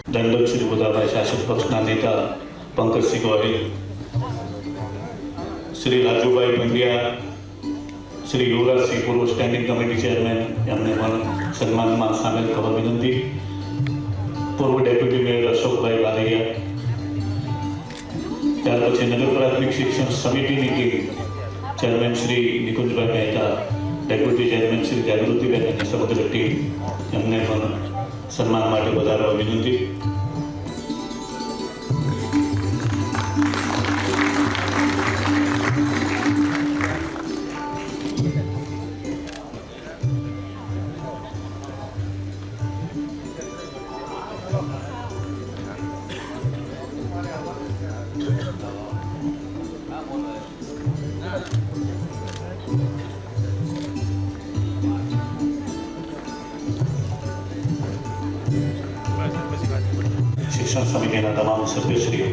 दंडक श्री बुधाभाई शासक पक्षना नेता पंकजसिंह गोहिल, श्री राजूभाई पंड्या, श्री युवराज सिंह पूर्व स्टेन्डिंग कमिटी चेरमेन एमने पण सन्माનમાં સામેલ થવા વિનંતી। પૂર્વ ડેપ્યુટી મેયર અશોકભાઈ બારૈયા, ત્યાર પછી નગર પ્રાથમિક શિક્ષણ સમિતિની team chairman Shri નિકુંજભાઈ Mehta, deputy chairman Shri જાગૃતિબેન અને સમગ્ર ટીમ એમને પણ સન્માન માટે વધારવા વિનંતી। शिक्षण समितिना तमाम सदस्यश्रीओ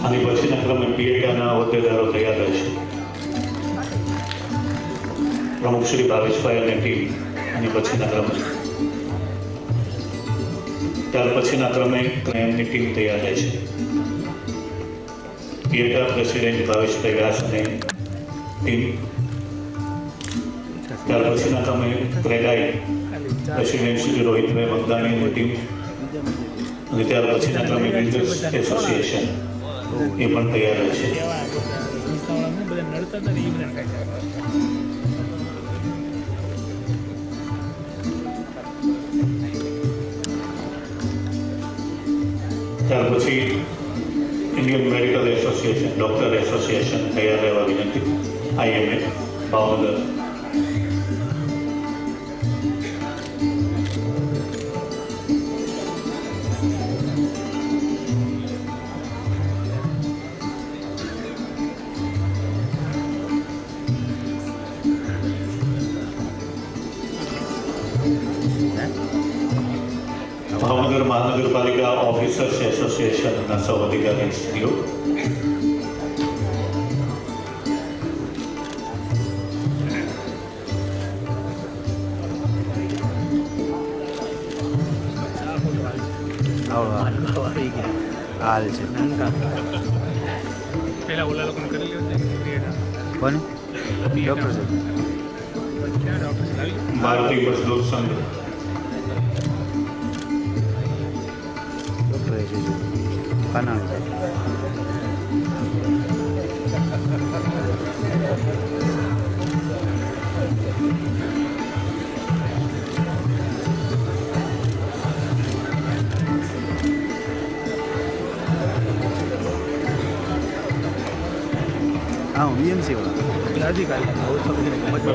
અને પછીના ક્રમે પીએટાના હોદ્દેદારો તૈયાર રહેશે। પ્રમુખ શ્રી ભાવેશભાઈ અને ટીમ અને પછીના ક્રમે, ત્યાર પછીના ક્રમે એમની ટીમ તૈયાર રહેશે। પીએટા પ્રેસિડેન્ટ ભાવેશભાઈ વ્યાસ અને ટીમ, ત્યાર પછીના ક્રમે પ્રેડાઈ પ્રેસિડેન્ટ શ્રી રોહિતભાઈ મગદાણીની ટીમ અને ત્યાર પછીના ક્રમે બિલ્ડર્સ એસોસિએશન એ પણ તૈયાર રહેશે। ત્યાર પછી Indian medical association, doctor association તૈયાર રહેવા વિનંતી। IMA ભાવનગર। ભાવનગર મહાનગરપાલિકા ઓફિસર્સ એસોસિએશનના સૌ અધિકારીશ્રીઓ, હાલ છે પેલા ઓલા લોકોને કરી લ્યો કોને ડૉક્ટર ભારતીય મજદૂર સંઘ,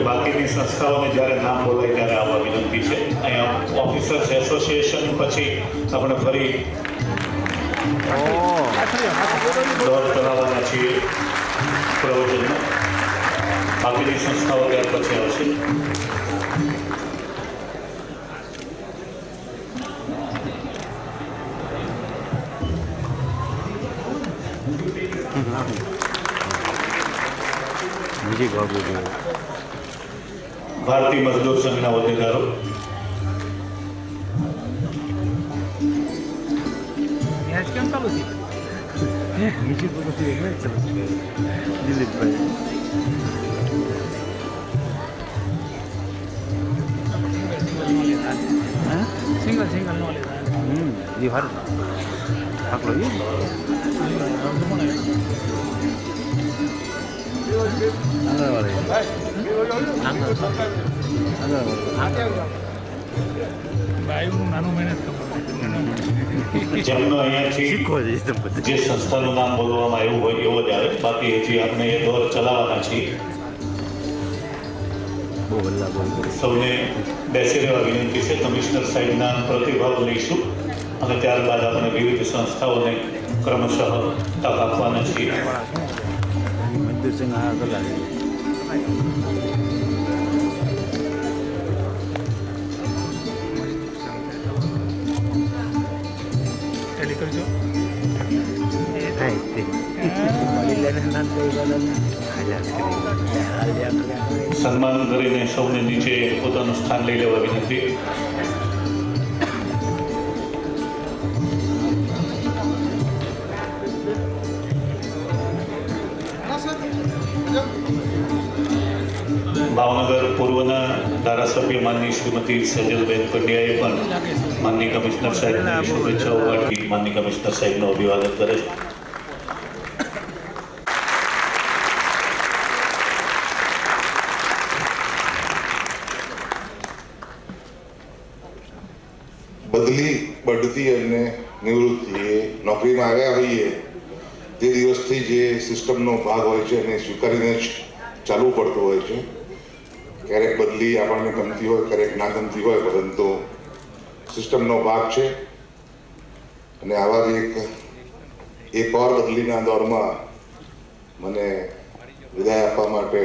બાકીની સંસ્થાઓને જ્યારે નામ બોલાય ત્યારે આવવા વિનંતી છે। અહીંયા ઓફિસર્સ એસોસિએશન પછી આપણે ફરી દોર કરાવવાના છીએ પ્રવચનમાં। બાકીની સંસ્થાઓ ત્યાર પછી આવશે। ભારતીય મજદૂર સંઘના હોદ્દેદારો, મેચ કેમ ચાલુ છે? દિલીપભાઈ સિંગલ નો લેતા એ સારું આકલો નાનું મહેનત જેમનો અહીંયાથી જે સંસ્થાનું નામ બોલવામાં આવ્યું હોય એવો જ આવે। બાકી હજી આપણે એ દોર ચલાવવાના છીએ। સૌને બેસી રહેવા વિનંતી છે। કમિશનર સાહેબના પ્રતિભાવ લઈશું। અને ત્યારબાદ આપણે વિવિધ સંસ્થાઓને ક્રમશઃ તક આપવાના છીએ. મજદૂર સિંહ આગળ લાગે. ટેલી કરજો. હા તે સન્માન કરીને સૌને નીચે પોતાનું સ્થાન લઈ લેવા વિનંતી. ભાવનગર પૂર્વના ધારાસભ્ય માનની શ્રીમતી સજલબેન પંડ્યાએ પણ માનની કમિશનર સાહેબને શુભેચ્છાઓ પાઠવી માનની કમિશનર સાહેબનું અભિવાદન કરે છે. બદલી બઢતી અને નિવૃત્તિ એ નોકરીમાં આવ્યા હોઈએ તે દિવસથી જે સિસ્ટમનો ભાગ હોય છે એને સ્વીકારીને જ ચાલવું પડતું હોય છે. ક્યારેક બદલી આપણને ગમતી હોય, ક્યારેક ના ગમતી હોય, પરંતુ સિસ્ટમનો ભાગ છે. અને આવા જ એક ઓર બદલીના દોરમાં મને વિદાય આપવા માટે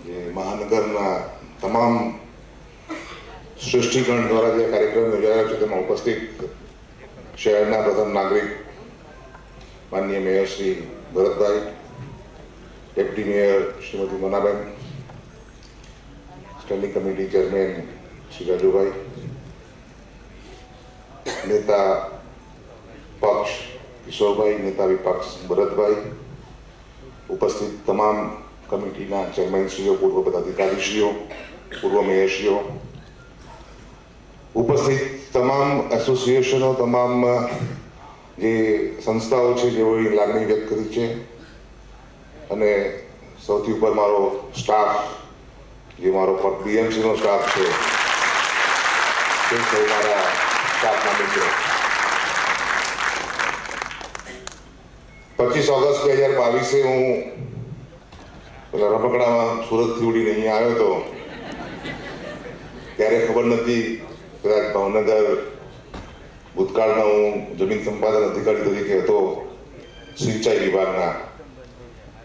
જે મહાનગરના તમામ સૃષ્ટિગણ દ્વારા જે કાર્યક્રમ યોજાયો છે તેમાં ઉપસ્થિત શહેરના પ્રથમ નાગરિક માનનીય mayor Shri Bharatbhai, deputy mayor Shrimati Monaben, standing committee chairman Shri Rajubhai, નેતા પક્ષ કિશોરભાઈ, નેતા વિપક્ષ ભરતભાઈ, ઉપસ્થિત તમામ કમિટીના ચેરમેનશ્રીઓ, પૂર્વ પદાધિકારીશ્રીઓ, પૂર્વ મેયરશ્રીઓ, ઉપસ્થિત તમામ એસોસિએશનો, તમામ જે સંસ્થાઓ છે જેઓએ લાગણી વ્યક્ત કરી છે, અને સૌથી ઉપર મારો સ્ટાફ, જે મારો બીએમસીનો સ્ટાફ છે, તે સૌ મારા સ્ટાફના મિત્રો. 25 ઓગસ્ટ 2022 હું પેલા રમકડામાં સુરતથી ઉડીને અહીંયા આવ્યો હતો. ત્યારે ખબર નથી, કદાચ ભાવનગર ભૂતકાળના હું જમીન સંપાદન અધિકારી તરીકે હતો સિંચાઈ વિભાગના.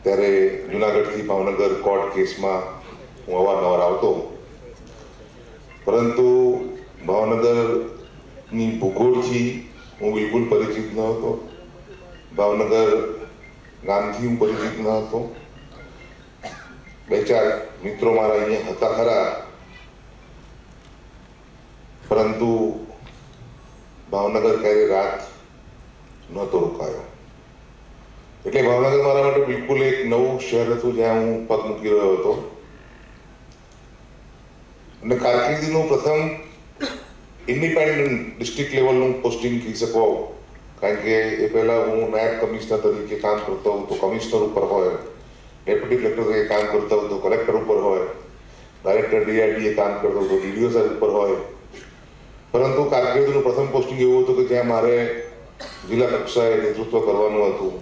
ત્યારે જુનાગઢથી ભાવનગર કોર્ટ કેસમાં હું અવારનવાર આવતો, પરંતુ ભાવનગરની ભૂગોળથી હું બિલકુલ પરિચિત ન હતો. ભાવનગર ગામથી હું પરિચિત ન હતો. બે ચાર મિત્રો મારા અહીંયા હતા ખરા, પરંતુ ભાવનગર ક્યારે રાત નહોતો રોકાયો. એટલે ભાવનગર મારા માટે બિલકુલ એક નવું શહેર હતું જ્યાં હું પગ મૂકી રહ્યો હતો. અને કારકિર્દીનું પ્રથમ ઇન્ડિપેન્ડન્ટ ડિસ્ટ્રિક્ટ લેવલનું પોસ્ટિંગ કહી શકો, કારણ કે એ પહેલાં હું નાયબ કમિશનર તરીકે કામ કરતો હતો. કમિશનર ઉપર હોય, ડેપ્યુટી કલેક્ટર તરીકે કામ કરતો હતો, કલેક્ટર ઉપર હોય, ડાયરેક્ટર ડીઆરડીએ કામ કરતો હતો, ડીડીઓ સાહેબ ઉપર હોય. પરંતુ કારકિર્દીનું પ્રથમ પોસ્ટિંગ એવું હતું કે જ્યાં મારે જિલ્લા કક્ષાએ નેતૃત્વ કરવાનું હતું,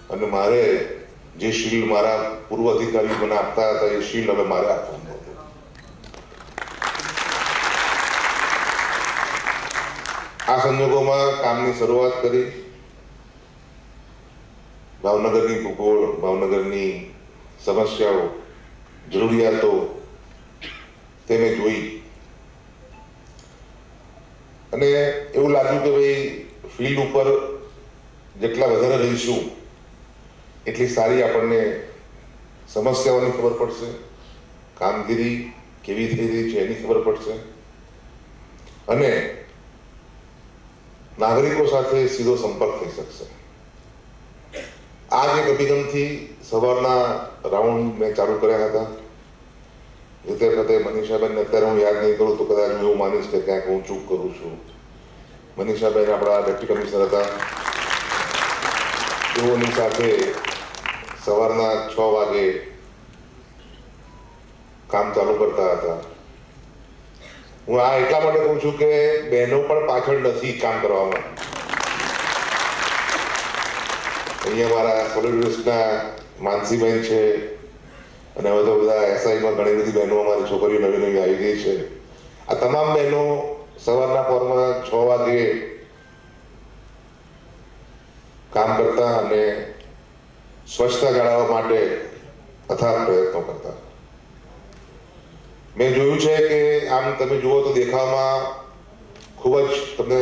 અને મારે જે શિલ્ડ મારા પૂર્વ અધિકારીઓ મને આપતા હતા એ શિલ્ડ હવે મારે આપવાનું હતું. આ સંજોગોમાં કામની શરૂઆત કરી. ભાવનગરની ભૂગોળ, ભાવનગરની સમસ્યાઓ, જરૂરિયાતો તે મેં જોઈ, અને એવું લાગ્યું કે ભાઈ ફિલ્ડ ઉપર જેટલા વધારે રહીશું એટલી સારી આપણને સમસ્યાઓની ખબર પડશે, કામગીરી કેવી થઈ રહી છે એની ખબર પડશે, અને નાગરિકો સાથે સીધો સંપર્ક થઈ શકશે. આ જ એક અભિગમથી સવારના રાઉન્ડ મેં ચાલુ કર્યા હતા. જે તે વખતે મનીષાબેન, અત્યારે હું યાદ નહીં કરું તો કદાચ હું એવું માનીશ કે ક્યાંક હું ચૂક કરું છું. મનીષાબેન આપણા ડેપ્યુટી કમિશનર હતા. તેઓની સાથે સવારના 6 વાગે કામ ચાલુ કરતા હતા. હું આ એટલા માટે કહું છું કે બહેનો પણ પાછળ નથી કામ કરવામાં. અહીંયા મારા સોલિડ વેસ્ટના માનસીબેન છે, અને હવે તો બધા એસઆઈમાં ઘણી બધી બહેનો, અમારી છોકરીઓ નવી નવી આવી ગઈ છે. આ તમામ બહેનો સવારના પોરમાં 6 વાગે કામ કરતા અને સ્વચ્છતા જાળવવા માટે અથાગ પ્રયત્નો કરતા. મેં જોયું છે કે આમ તમે જુઓ તો દેખાવમાં ખૂબ જ તમને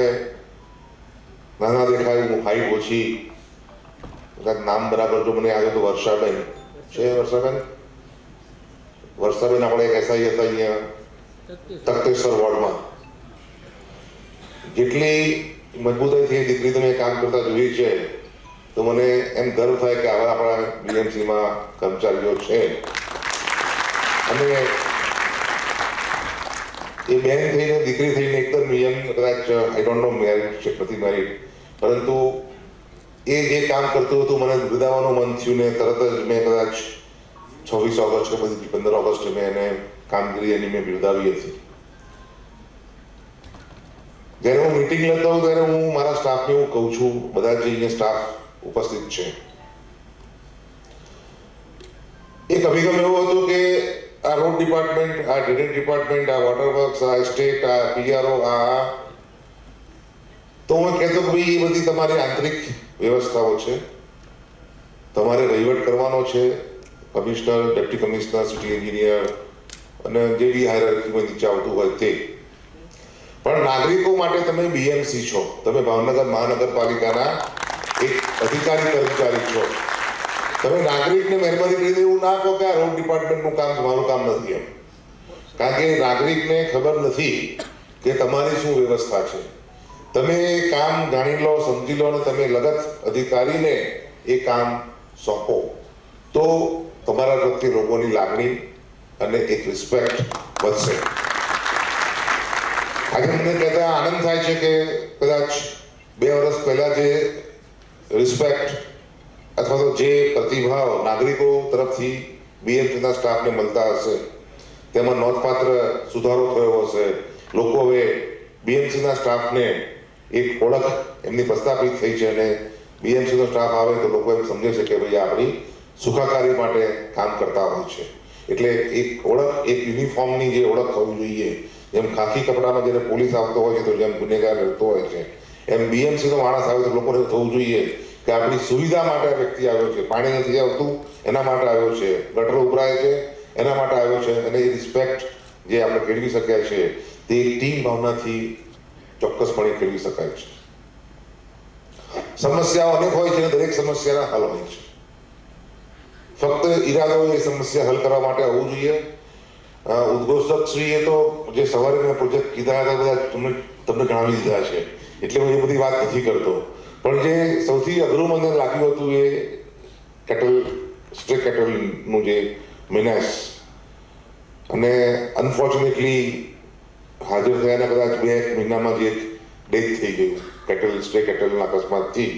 નાના દેખાય, હાઈટ ઓછી, નામ બરાબર જો મને યાદ હોય તો વર્ષાબેન છે. વર્ષાબેન આપણે એક એસઆઈ હતા અહીંયા તખતેશ્વર વોર્ડમાં. જેટલી મજબૂતાઈથી એ દીકરી તમે કામ કરતા જોઈ છે તો મને એમ ગર્વ થાય કે આવા આપણા બીએમસીમાં કર્મચારીઓ છે. અને એ બેન થઈને દીકરી થઈને એકદમ યંગ, કદાચ આઈ ડોન્ટ નો મેરિડ છે, નથી મેરિડ, પરંતુ એ જે કામ કરતું હતું મને બિરદાવવાનું મન થયું ને તરત જ મેં કદાચ 26 ઓગસ્ટ કે પછી 15 ઓગસ્ટ મેં એને કામગીરી એની મેં બિરદાવી હતી. જ્યારે હું મીટિંગ લેતો હોઉં ત્યારે હું મારા સ્ટાફને હું કહું છું, બધા જે અહીંયા સ્ટાફ ઉપસ્થિત છે, એક અભિગમ એવો હતો કે આ રોડ ડિપાર્ટમેન્ટ, આ ડ્રેનેજ ડિપાર્ટમેન્ટ, આ વોટર વર્ક્સ, આ એસ્ટેટ, આ પીઆરઓ, તો હું કહેતો કે ભાઈ એ બધી તમારી આંતરિક વ્યવસ્થાઓ છે, તમારે વહીવટ કરવાનો છે. Commissioner, deputy commissioner, city engineer અને જે બી હાયરાર્કીમાં નીચે આવતું હોય તે. પણ નાગરિકો માટે તમે બીએમસી છો, તમે ભાવનગર મહાનગરપાલિકાના એક અધિકારી કર્મચારી છો. તમે નાગરિકને મહેરબાની કરીને એવું ના કહો કે આ રોડ ડિપાર્ટમેન્ટનું કામ મારું કામ નથી એમ, કારણ કે નાગરિકને ખબર નથી કે તમારી શું વ્યવસ્થા છે. તમે કામ જાણી લો, સમજી લો અને તમે લગત અધિકારીને એ કામ સોંપો તો તમારા પ્રત્યે લોકોની લાગણી અને એક રિસ્પેક્ટ વધશે. આજે મને કહેતા આનંદ થાય છે કે કદાચ 2 વર્ષ પહેલા જે રિસ્પેક્ટ અથવા તો જે પ્રતિભાવ નાગરિકો તરફથી બીએમસીના સ્ટાફને મળતા હશે તેમાં નોંધપાત્ર સુધારો થયો હશે. લોકો હવે બીએમસીના સ્ટાફને એક ઓળખ એમની પ્રસ્થાપિત થઈ છે અને બીએમસીનો સ્ટાફ આવે તો લોકો એમ સમજે છે કે ભાઈ આપણી સુખાકારી માટે કામ કરતા હોય છે. એટલે એક ઓળખ, એક યુનિફોર્મની જે ઓળખ હોવી જોઈએ, જેમ ખાખી કપડામાં જ્યારે પોલીસ આવતો હોય છે તો જેમ ગુનેગાર રહેતો હોય છે, એમ બીએમસીનો માણસ આવે તો લોકોને થવું જોઈએ કે આપણી સુવિધા માટે આ વ્યક્તિ આવ્યો છે, પાણી નથી આવતું એના માટે આવ્યો છે, ગટરો ઉભરાય છે એના માટે આવ્યો છે. અને એ રિસ્પેક્ટ જે આપણે કેળવી શક્યા છે તે ટીમ ભાવનાથી ચોક્કસપણે કેળવી શકાય છે. સમસ્યાઓ અનેક હોય છે અને દરેક સમસ્યાના હલ હોય છે. ફક્ત ઈરાદો એ સમસ્યા હલ કરવા માટે આવવું જોઈએ. ઉદ્ઘોષકશ્રીએ તો જે સવારે મેં પ્રોજેક્ટ કીધા હતા બધા તમને જણાવી દીધા છે, એટલે હું એ બધી વાત નથી કરતો. પણ જે સૌથી અઘરું મને લાગ્યું હતું એ સ્ટ્રે કેટલનું જે મેનેસ, અને અનફોર્ચ્યુનેટલી હાજર થયાના કદાચ 2 મહિનામાં જે એક ડેથ થઈ ગયું સ્ટ્રે કેટલના અકસ્માતથી.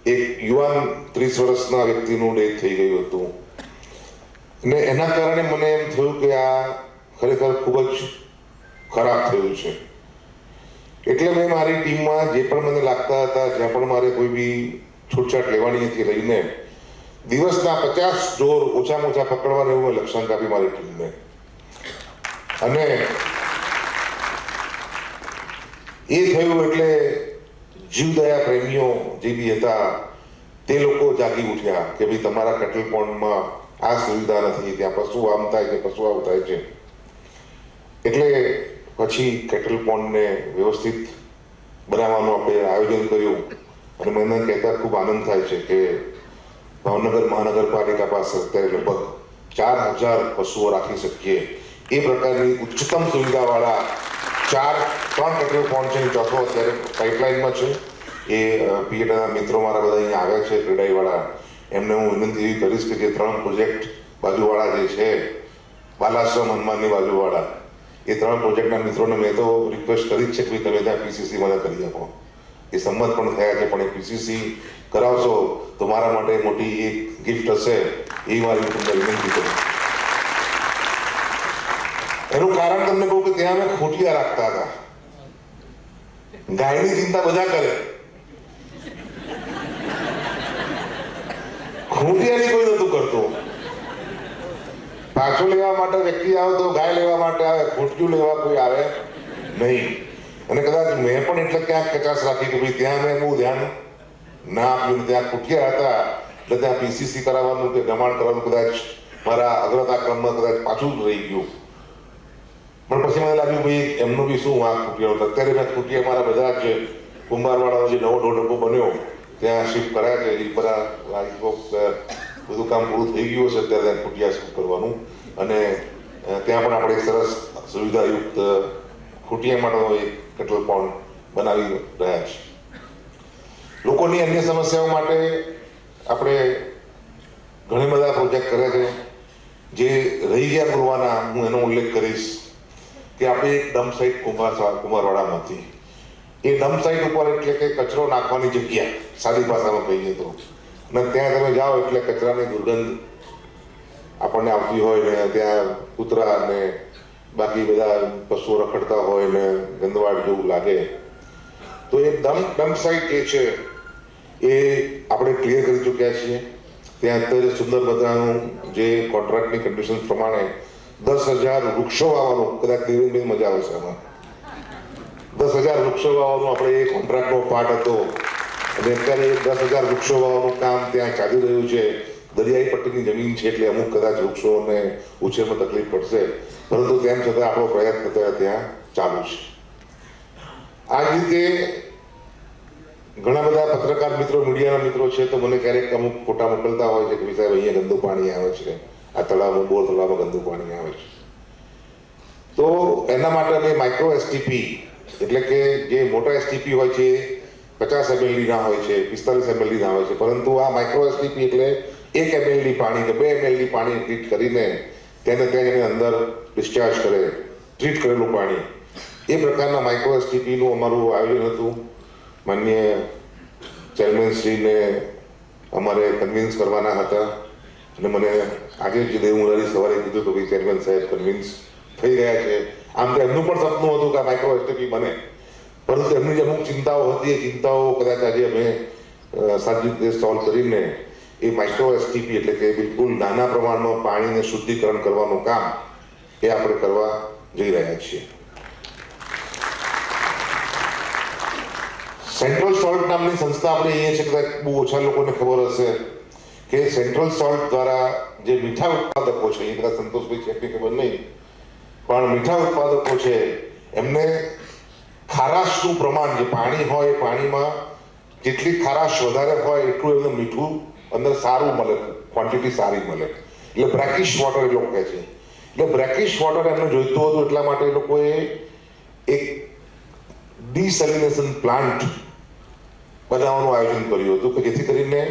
એક યુવાન 30 વર્ષના વ્યક્તિનું ડેથ થઈ ગયું હતું અને એના કારણે મને એમ થયું કે આ ખરેખર ખૂબ જ ખરાબ થયું છે. એટલે મેં મારી ટીમમાં જે પણ મને લાગતા હતા, જ્યાં પણ મારે કોઈ બી છૂટછાટ લેવાની હતી લઈને દિવસના 50 ચોર ઓછામાં ઓછા પકડવાને એવું મેં લક્ષ્યાંક આપી મારી ટીમને. અને એ થયું એટલે જીવદયા પ્રેમીઓ જે બી હતા તે લોકો જાગી ઉઠ્યા કે ભાઈ તમારા કેટલ પોન્ડમાં આ સુવિધા નથી, ત્યાં પશુ આમ થાય છે, પશુ આવું થાય છે. એટલે પછી કેટલ પોન્ડને વ્યવસ્થિત બનાવવાનું આપણે આયોજન કર્યું. અને મને કહેતા ખૂબ આનંદ થાય છે કે ભાવનગર મહાનગરપાલિકા પાસે અત્યારે લગભગ 4000 પશુઓ રાખી શકીએ એ પ્રકારની ઉચ્ચતમ સુવિધાવાળા 3 કેટલ પોન્ડ છે. ચોથો અત્યારે પાઇપલાઇનમાં છે. એ પીએના મિત્રો મારા બધા અહીંયા આવ્યા છે ક્રેડાઈવાળા, એમને હું વિનંતી એવી કરીશ કે જે 3 પ્રોજેક્ટ બાજુવાળા જે છે બાલાશ્રમ હનુમાનની બાજુવાળા, એ 3 પ્રોજેક્ટના મિત્રોને મેં તો રિક્વેસ્ટ કરી જ છે કે તમે ત્યાં પીસીસી મને કરી આપો. એ સંમત પણ થયા છે, પણ એ પીસીસી કરાવશો તો મારા માટે મોટી એક ગિફ્ટ હશે એ મારી તમને વિનંતી કરું. એનું કારણ તમને કહું કે ત્યાં અમે ખોટિયા રાખતા હતા. ગાયની ચિંતા બધા કરે, ખૂંટિયાની કોઈ નતું કરતું. પાછું લેવા માટે વ્યક્તિ આવે તો ગાય લેવા માટે આવે, ખૂંટિયું લેવા કોઈ આવે નહીં. અને કદાચ મેં પણ એટલે ક્યાંક કચાશ રાખી કે ભાઈ ત્યાં મેં બહુ ધ્યાન ના આપ્યું, ત્યાં ખૂટ્યા હતા એટલે ત્યાં પીસીસી કરાવવાનું કે ગમાણ કરવાનું કદાચ મારા અગ્રતા ક્રમમાં કદાચ પાછું જ રહી ગયું. પણ પછી મને લાગ્યું ભાઈ એમનું બી શું વાંક ખૂટ્યો. અત્યારે મેં ખૂટ્યા મારા બધા જ કુંભારવાડાનો જે નવો ડોડકો બન્યો ત્યાં શિફ્ટ કરાયા છે. એ બધા બધું કામ પૂરું થઈ ગયું છે અત્યારે ત્યાં ખૂટિયા શિફ્ટ કરવાનું, અને ત્યાં પણ આપણે સરસ સુવિધાયુક્ત ખૂટિયા માટેનો એક પેટ્રોલ પંપ બનાવી રહ્યા છે. લોકોની અન્ય સમસ્યાઓ માટે આપણે ઘણા બધા પ્રોજેક્ટ કર્યા છે. જે રહી ગયા પૂરવાના હું એનો ઉલ્લેખ કરીશ કે આપણે એક ડમ્પ સાઇટ કુંભારવાડામાંથી, એ ડમ્પ સાઇટ ઉપર એટલે કે કચરો નાખવાની જગ્યા સાદી ભાષામાં કહીએ તો, અને ત્યાં તમે જાઓ એટલે કચરાની દુર્ગંધ આપણને આવતી હોય ને ત્યાં કૂતરા ને બાકી બધા પશુઓ રખડતા હોય ને ગંદવાડ જેવું લાગે. તો એ ડમ્પ સાઇટ જે છે એ આપણે ક્લિયર કરી ચૂક્યા છીએ. ત્યાં અત્યારે સુંદર મજાનું જે કોન્ટ્રાક્ટની કન્ડિશન પ્રમાણે 10,000 વૃક્ષો વાવવાનું, કદાચ દેવેન્દ્રભાઈ મજા આવશે એમાં, 10,000 વૃક્ષો વાવવાનું આપણે એ કોન્ટ્રાક્ટનો પાર્ટ હતો, અને અત્યારે 10,000 વૃક્ષો વાવવાનું કામ ત્યાં ચાલી રહ્યું છે. દરિયાઈ પટ્ટીની જમીન છે એટલે અમુક કદાચ વૃક્ષોને ઉછેરમાં તકલીફ પડશે, પરંતુ તેમ છતાં આપણો પ્રયત્ન ત્યાં ચાલુ છે. આ જ રીતે ઘણા બધા પત્રકાર મિત્રો, મીડિયાના મિત્રો છે તો મને ક્યારેક અમુક ફોટા મોકલતા હોય છે કે સાહેબ અહીંયા ગંદુ પાણી આવે છે, આ તળાવમાં બોર તળાવમાં ગંદુ પાણી આવે છે. તો એના માટે અમે માઇક્રો એસટીપી એટલે કે જે મોટા એસટીપી હોય છે 50 ml ના હોય છે, 45 ml ના હોય છે, પરંતુ આ માઇક્રો એસટીપી એટલે 1 ml પાણી કે 2 ml પાણી ટ્રીટ કરીને તેને એની અંદર ડિસ્ચાર્જ કરે, ટ્રીટ કરેલું પાણી. એ પ્રકારના માઇક્રો એસટીપીનું અમારું આયોજન હતું. માનનીય ચેરમેનશ્રીને અમારે કન્વિન્સ કરવાના હતા, અને મને આજે જ દેવમુરારી સવારે કીધું હતું કે ચેરમેન સાહેબ કન્વિન્સ થઈ રહ્યા છે. આમ તો એમનું પણ સપનું હતું કે માઇક્રો એસટીપી બને, પરંતુ એમની જે અમુક ચિંતાઓ હતી એ ચિંતાઓ કદાચ આજે અમે સારી રીતે સોલ્વ કરીને એ માઇક્રો એસટીપી એટલે કે બિલકુલ નાના પ્રમાણમાં પાણીને શુદ્ધિકરણ કરવાનું કામ એ આપણે કરવા જઈ રહ્યા છીએ. સેન્ટ્રલ સોલ્ટ નામની સંસ્થા આપણે અહીંયા છે, કદાચ બહુ ઓછા લોકોને ખબર હશે કે સેન્ટ્રલ સોલ્ટ દ્વારા જે મીઠા ઉત્પાદકો છે, એ કદાચ સંતોષભાઈ છે કે ખબર નહીં, પણ મીઠા ઉત્પાદકો છે એમને ખારાશનું પ્રમાણ, જે પાણી હોય એ પાણીમાં જેટલી ખારાશ વધારે હોય એટલું એમને મીઠું અંદર સારું મળે, ક્વોન્ટિટી સારી મળે, એટલે બ્રેકિશ વોટર એ લોકો કહે છે. એટલે બ્રેકિશ વોટર એમને જોઈતું હતું, એટલા માટે એ લોકોએ એક ડિસેલિનેશન પ્લાન્ટ બનાવવાનું આયોજન કર્યું હતું કે જેથી કરીને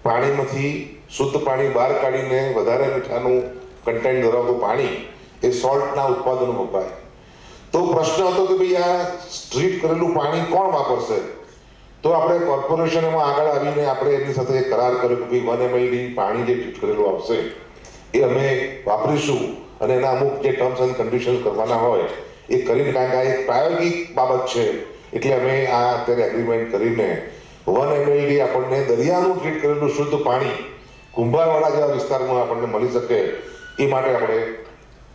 પાણીમાંથી શુદ્ધ પાણી બહાર કાઢીને વધારે મીઠાનું કન્ટેન્ટ ધરાવતું પાણી એ સોલ્ટના ઉત્પાદનો વપરાય. તો પ્રશ્ન હતો કે ભાઈ આ ટ્રીટ કરેલું પાણી કોણ વાપરશે? તો આપણે કોર્પોરેશન એમાં આગળ આવીને આપણે એમની સાથે કરાર કર્યો કે ભાઈ 1 ml પાણી જે ટ્રીટ કરેલું આવશે એ અમે વાપરીશું, અને એના અમુક જે ટર્મ્સ એન્ડ કન્ડિશન કરવાના હોય એ કરીને, કારણ કે આ એક પ્રાયોગિક બાબત છે એટલે અમે આ અત્યારે એગ્રીમેન્ટ કરીને 1 ml આપણને દરિયાનું ટ્રીટ કરેલું શુદ્ધ પાણી કુંભારવાડા જેવા વિસ્તારમાં આપણને મળી શકે એ માટે આપણે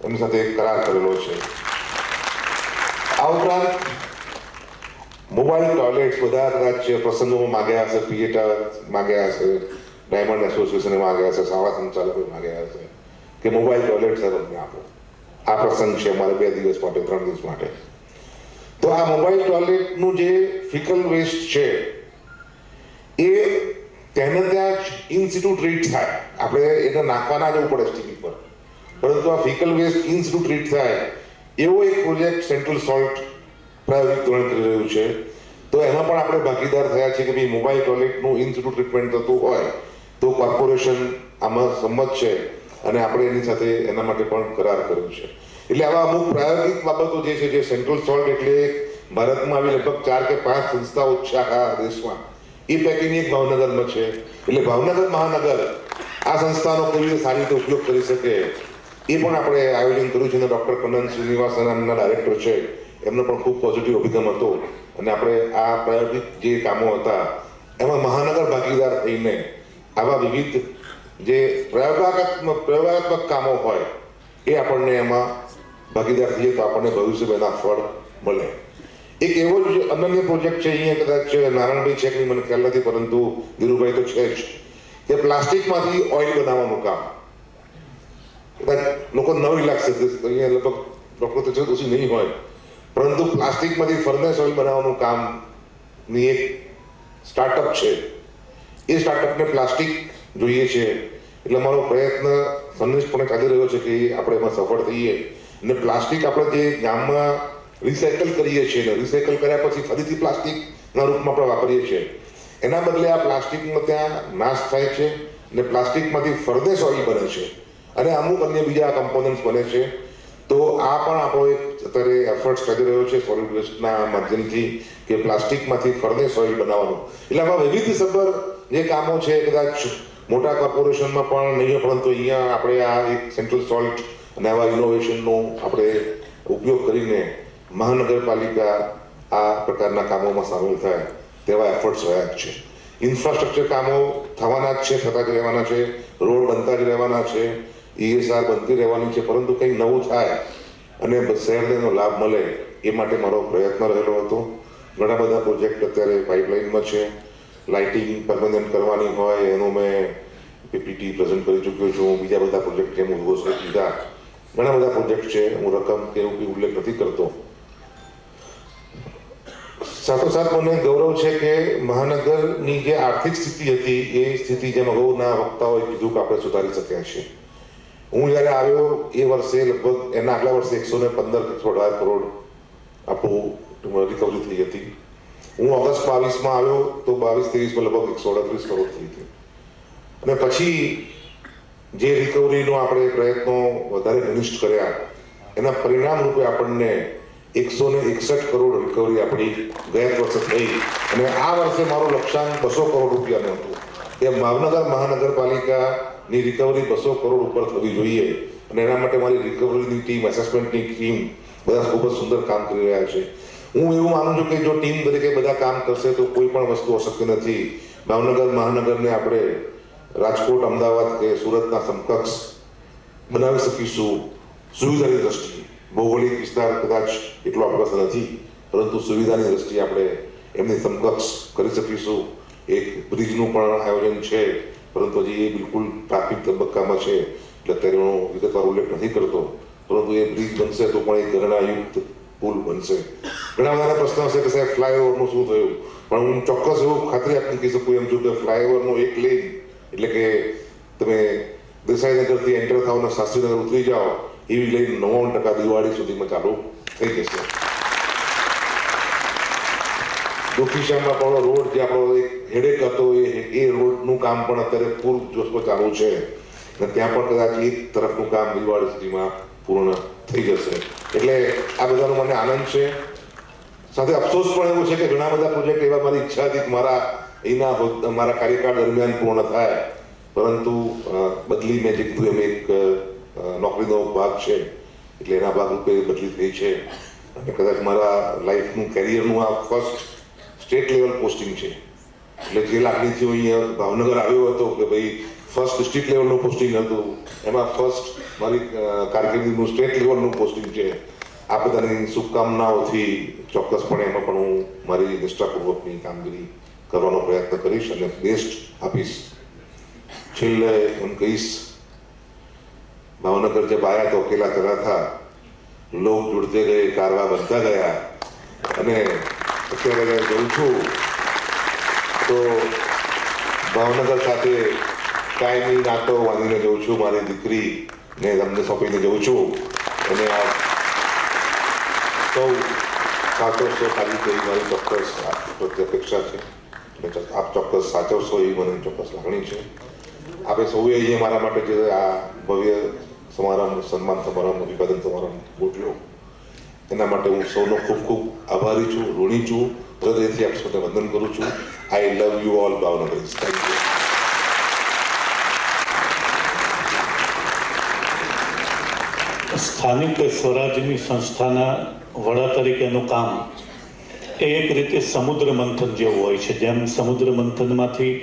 એમની સાથે એક કરાર કરેલો છે. આ ઉપરાંત મોબાઈલ ટોયલેટ્સ બધા કદાચ પ્રસંગોમાં માગ્યા હશે, પીએટા માગ્યા હશે, ડાયમંડ એસોસિએશને માગ્યા હશે, શાળા સંચાલકોએ માગ્યા હશે કે મોબાઈલ ટોયલેટ સર અમને આપો. આ પ્રસંગ છે અમારે 2 દિવસ માટે, 3 દિવસ માટે. તો આ મોબાઈલ ટોયલેટનું જે ફિકલ વેસ્ટ છે એ તેને ત્યાં ઇન સિટુ ટ્રીટ થાય, આપણે એને નાખવાના જવું પડે સ્ટીમ પર, પરંતુ આ ફિકલ વેસ્ટ ઇન સિટુ ટ્રીટ થાય એવો એક પ્રોજેક્ટ સેન્ટ્રલ સોલ્ટ પ્રાયોગિક ધોરણે કરી રહ્યું છે. તો એમાં પણ આપણે ભાગીદાર થયા છીએ કે ભાઈ મોબાઈલ ટોયલેટનું ઇન સિટુ ટ્રીટમેન્ટ થતું હોય તો કોર્પોરેશન આમાં સંમત છે, અને આપણે એની સાથે એના માટે પણ કરાર કર્યો છે. એટલે આવા અમુક પ્રાયોગિક બાબતો જે છે, જે સેન્ટ્રલ સોલ્ટ એટલે ભારતમાં આવી લગભગ 4 કે 5 સંસ્થાઓ છે આખા દેશમાં, એ પૈકીની એક ભાવનગરમાં છે. એટલે ભાવનગર મહાનગર આ સંસ્થાનો કેવી રીતે સારી રીતે ઉપયોગ કરી શકે એ પણ આપણે આયોજન કર્યું છે. અને ડૉક્ટર કનન શ્રીનિવાસન એમના ડાયરેક્ટર છે, એમનો પણ ખૂબ પોઝિટિવ અભિગમ હતો, અને આપણે આ પ્રાયોગિક જે કામો હતા એમાં મહાનગર ભાગીદાર થઈને આવા વિવિધ જે પ્રયોગાત્મક કામો હોય એ આપણને એમાં ભાગીદાર થઈએ તો આપણને ભવિષ્યમાં એના ફળ મળે. એક એવો જ અનન્ય પ્રોજેક્ટ છે, અહીંયા કદાચ નારાયણભાઈ છે કે નહીં મને ખ્યાલ નથી, પરંતુ ધીરુભાઈ તો છે જ, કે પ્લાસ્ટિકમાંથી ઓઇલ બનાવવાનું કામ. કદાચ લોકો નવી લાગશે, અહીંયા લગભગ પ્રકૃતિ છે ઓછી નહીં હોય, પરંતુ પ્લાસ્ટિકમાંથી ફર્નેસ ઓઇલ બનાવવાનું કામની એક સ્ટાર્ટઅપ છે. એ સ્ટાર્ટઅપને પ્લાસ્ટિક જોઈએ છે, એટલે મારો પ્રયત્ન સંનિષ્ઠપણે ચાલી રહ્યો છે કે આપણે એમાં સફળ થઈએ અને પ્લાસ્ટિક આપણે જે ગામમાં રિસાયકલ કરીએ છીએ ને રિસાયકલ કર્યા પછી ફરીથી પ્લાસ્ટિકના રૂપમાં આપણે વાપરીએ છીએ, એના બદલે આ પ્લાસ્ટિકનો ત્યાં નાશ થાય છે અને પ્લાસ્ટિકમાંથી ફર્નેસ ઓઇલ બને છે અને અમુક અન્ય બીજા કમ્પોનન્ટ્સ બને છે. તો આ પણ આપણો એક અત્યારે એફર્ટ્સ ચાલી રહ્યો છે સોલિડ વેસ્ટના માધ્યમથી કે પ્લાસ્ટિકમાંથી ફર્નેસ ઓઇલ બનાવવાનું. એટલે આમાં વૈવિધ્યસભર જે કામો છે કદાચ મોટા કોર્પોરેશનમાં પણ નહીં, પરંતુ અહીંયા આપણે આ એક સેન્ટ્રલ સોલ્ટ અને આવા ઇનોવેશનનો આપણે ઉપયોગ કરીને મહાનગરપાલિકા આ પ્રકારના કામોમાં સામેલ થાય તેવા એફર્ટ્સ રહ્યા જ છે. ઇન્ફ્રાસ્ટ્રક્ચર કામો થવાના જ છે, થતા જ રહેવાના છે, રોડ બનતા જ રહેવાના છે, ESR બનતી રહેવાની છે, પરંતુ કંઈક નવું થાય અને શહેરને એનો લાભ મળે એ માટે મારો પ્રયત્ન રહેલો હતો. ઘણા બધા પ્રોજેક્ટ અત્યારે પાઇપલાઇનમાં છે. લાઇટિંગ પરમેનન્ટ કરવાની હોય એનું મેં PPT પ્રેઝન્ટ કરી ચૂક્યો છું. બીજા બધા પ્રોજેક્ટ છે, હું ઘોષિત કીધા, ઘણા બધા પ્રોજેક્ટ છે, હું રકમ કે એવું કંઈ ઉલ્લેખ નથી કરતો. સાથોસાથ મને ગૌરવ છે કે મહાનગરની જે આર્થિક સ્થિતિ હતી એ સ્થિતિ જેમ અગાઉના વક્તાઓએ કીધું કે આપણે સુધારી શક્યા છીએ. હું જ્યારે આવ્યો એ વર્ષે લગભગ એના આગલા વર્ષે 115-118 કરોડ આપણું રિકવરી થઈ હતી. હું ઓગસ્ટ 22માં આવ્યો તો 22-23માં લગભગ 138 કરોડ થઈ હતી. અને પછી જે રિકવરીનો આપણે પ્રયત્નો વધારે ઘનિષ્ઠ કર્યા એના પરિણામ રૂપે આપણને 161 કરોડ રિકવરી આપણી ગયા વર્ષે થઈ અને આ વર્ષે મારું લક્ષ્યાંક 200 કરોડ રૂપિયાનું હતું કે ભાવનગર મહાનગરપાલિકાની રિકવરી 200 કરોડ ઉપર થવી જોઈએ. અને એના માટે મારી રિકવરીની ટીમ, એસેસમેન્ટની ટીમ બધા ખૂબ જ સુંદર કામ કરી રહ્યા છે. હું એવું માનું છું કે જો ટીમ તરીકે બધા કામ કરશે તો કોઈ પણ વસ્તુ અશક્ય નથી. ભાવનગર મહાનગરને આપણે રાજકોટ, અમદાવાદ કે સુરતના સમકક્ષ બનાવી શકીશું સુવિધાની દ્રષ્ટિએ. ભૌગોલિક વિસ્તાર કદાચ એટલો આપણી પાસે નથી, પરંતુ સુવિધાની દ્રષ્ટિએ આપણે એમની સમકક્ષ કરી શકીશું. એક બ્રિજનું પણ આયોજન છે, પરંતુ હજી એ બિલકુલ પ્રાથમિક તબક્કામાં છે, એટલે અત્યારે હું વિગતવાર ઉલ્લેખ નથી કરતો, પરંતુ એ બ્રિજ બનશે તો પણ એક ઘરણાયુક્ત પુલ બનશે. ઘણા બધાના પ્રશ્ન હશે કે સાહેબ ફ્લાયઓવરનું શું થયું, પણ હું ચોક્કસ એવું ખાતરી આપને કહી શકું એમ છું કે ફ્લાયઓવરનો એક લેન એટલે કે તમે દેસાઈનગરથી એન્ટર થાવ અને શાસ્ત્રીનગર ઉતરી જાઓ એવી લઈને 99% દિવાળી સુધીમાં ચાલુ થઈ જશે. દુખીશામાં પણ રોડ જે આપણો એક હેડેક હતો એ રોડનું કામ પણ અત્યારે પૂર જોશમાં ચાલુ છે અને ત્યાં પણ કદાચ એક તરફનું કામ દિવાળી સુધીમાં પૂર્ણ થઈ જશે. એટલે આ બધાનો મને આનંદ છે. સાથે અફસોસ પણ એવું છે કે ઘણા બધા પ્રોજેક્ટ એવા મારી ઈચ્છા હતી કે મારા કાર્યકાળ દરમિયાન પૂર્ણ થાય, પરંતુ બદલી મેં જે કીધું એમ એક નોકરીનો ભાગ છે એટલે એના ભાગરૂપે બદલી થઈ છે અને કદાચ મારા લાઈફનું કેરિયરનું આ ફર્સ્ટ સ્ટેટ લેવલ પોસ્ટિંગ છે. એટલે જે લાગણીથી હું અહીંયા ભાવનગર આવ્યો હતો કે ભાઈ ફર્સ્ટ ડિસ્ટ્રિક્ટ લેવલનું પોસ્ટિંગ હતું, એમાં ફર્સ્ટ મારી કારકિર્દીનું સ્ટેટ લેવલનું પોસ્ટિંગ છે. આ બધાની શુભકામનાઓથી ચોક્કસપણે એમાં પણ હું મારી નિષ્ઠાપૂર્વકની કામગીરી કરવાનો પ્રયત્ન કરીશ અને બેસ્ટ આપીશ. છેલ્લે એમ કહીશ, ભાવનગર जब आया तो अकेला चला था, लोग जुड़ते गए, कारवा बनता गया અને અત્યારે જોઉં છું તો ભાવનગર સાથે કાયમી નાતો વાંધીને જઉં છું. મારી દીકરીને તમને સોંપીને જઉં છું અને આ સૌ સાચવશો ખાલી એવી મારી ચોક્કસ પ્રત્યે અપેક્ષા છે અને આપ ચોક્કસ સાચવશો એવી મને ચોક્કસ લાગણી છે. આપણે સૌએ અહીંયા મારા માટે જે આ ભવ્ય સમારંભ, સન્માન સમારંભ, અભિવાદન સમારંભ ગોઠવ્યો એના માટે હું સૌનો ખૂબ ખૂબ આભારી છું, ઋણી છું. હૃદયથી આપ સૌને વંદન કરું છું. I love you all Bhavnagaris. Thank you. સ્થાનિક સ્વરાજ્યની સંસ્થાના વડા તરીકેનું કામ એ એક રીતે સમુદ્ર મંથન જેવું હોય છે. જેમ સમુદ્ર મંથનમાંથી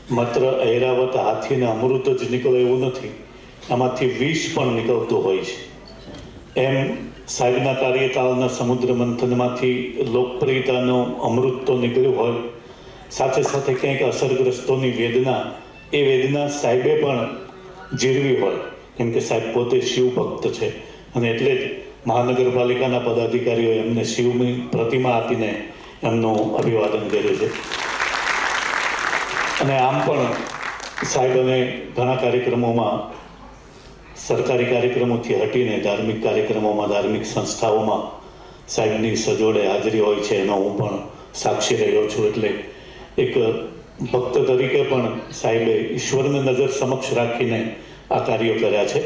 માત્ર ઐરાવત હાથીને અમૃત જ નીકળે એવું નથી, આમાંથી વિષ પણ નીકળતું હોય છે. એમ સાહેબના કાર્યકાળના સમુદ્ર મંથનમાંથી લોકપ્રિયતાનો અમૃત તો નીકળ્યું હોય, સાથે સાથે ક્યાંક અસરગ્રસ્તોની વેદના, એ વેદના સાહેબે પણ જીરવી હોય, કેમ કે સાહેબ પોતે શિવ ભક્ત છે અને એટલે જ મહાનગરપાલિકાના પદાધિકારીઓએ એમને શિવની પ્રતિમા આપીને એમનું અભિવાદન કર્યું છે. અને આમ પણ સાહેબને ઘણા કાર્યક્રમોમાં, સરકારી કાર્યક્રમોથી હટીને ધાર્મિક કાર્યક્રમોમાં, ધાર્મિક સંસ્થાઓમાં સાહેબની સજોડે હાજરી હોય છે, એનો હું પણ સાક્ષી રહ્યો છું. એટલે એક ભક્ત તરીકે પણ સાહેબે ઈશ્વરને નજર સમક્ષ રાખીને આ કાર્યો કર્યા છે.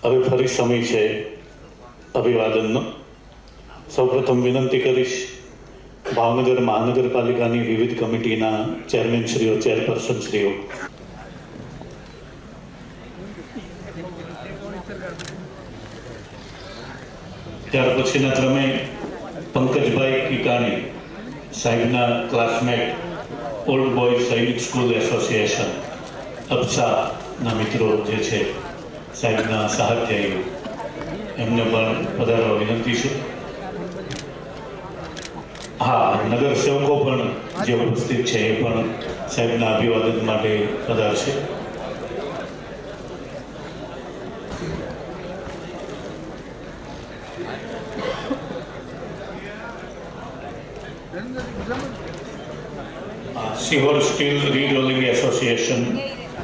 હવે ફરી સમય છે અભિવાદનનો. સૌપ્રથમ વિનંતી કરીશ ભાવનગર મહાનગરપાલિકાની વિવિધ કમિટીના ચેરમેનશ્રીઓ, ચેરપર્સનશ્રીઓ, ત્યાર પછીના ક્રમે પંકજભાઈ કિકાણી, સાહેબના ક્લાસમેટ, ઓલ્ડ બોયઝ સૈનિક સ્કૂલ એસોસિએશન અબસાના મિત્રો જે છે, સાહેબના સહાધ્યાયીઓ, એમને પણ પધારવા વિનંતી છે. હા, નગર સેવકો પણ જે ઉપસ્થિત છે એ પણ સાહેબના અભિવાદન માટે પધારશે. સિહોર સ્ટીલ રીરોલિંગ એસોસિએશન,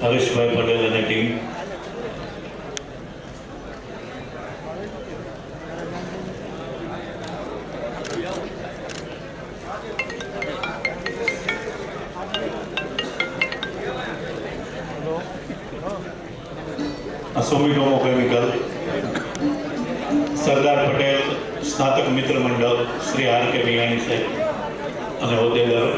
હરેશભાઈ પટેલ અને ટીમ. સુમિટોમો કેમિકલ, સરદાર પટેલ સ્નાતક મિત્ર મંડળ, શ્રી આર કે મિયાણી સાહેબ અને હોદ્દેદારો.